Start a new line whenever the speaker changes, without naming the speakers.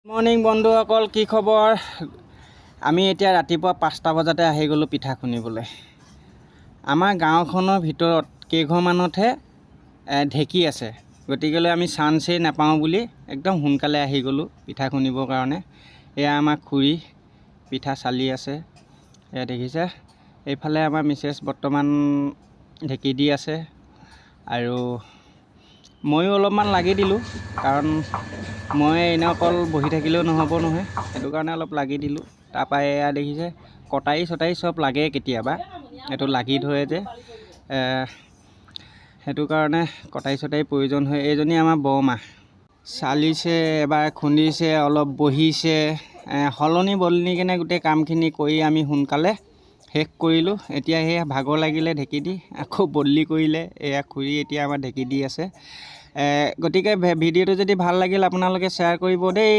Morning বন্ধুসকল, কি খবৰ? আমি এতিয়া ৰাতিপুৱা 5টা বজাতে আহি গ'লোঁ পিঠা খুন্দিবলৈ। আমাৰ গাঁওখনৰ ভিতৰত কেইঘৰমানতহে ঢেঁকী আছে, গতিকেলৈ আমি চান্সেই নাপাওঁ বুলি একদম সোনকালে আহি গ'লোঁ পিঠা খুন্দিবৰ কাৰণে। এয়া আমাৰ খুৰী পিঠা চালি আছে, এয়া দেখিছে। এইফালে আমাৰ মিছেছ বৰ্তমান ঢেঁকী দি আছে আৰু ময়ো অলপমান লাগি দিলোঁ, কাৰণ মই এনে অকল বহি থাকিলেও নহ'ব নহয়, সেইটো কাৰণে অলপ লাগি দিলোঁ। তাৰপৰা এয়া দেখিছে কটাৰী চটাৰী চব লাগে, কেতিয়াবা এইটো লাগি ধৰে যে, সেইটো কাৰণে কটাৰী চটাৰী প্ৰয়োজন হয়। এইজনী আমাৰ বৰমা চালিছে, এবাৰ খুন্দিছে, অলপ বহিছে, সলনি বলনি কেনে গোটেই কামখিনি কৰি আমি সোনকালে শেষ কৰিলোঁ। এতিয়া সেয়া ভাগৰ লাগিলে ঢেঁকী দি, আকৌ বদলি কৰিলে। এয়া খুৰী এতিয়া আমাৰ ঢেঁকী দি আছে। গতিকে ভিডিঅ'টো যদি ভাল লাগিল আপোনালোকে শ্বেয়াৰ কৰিব দেই।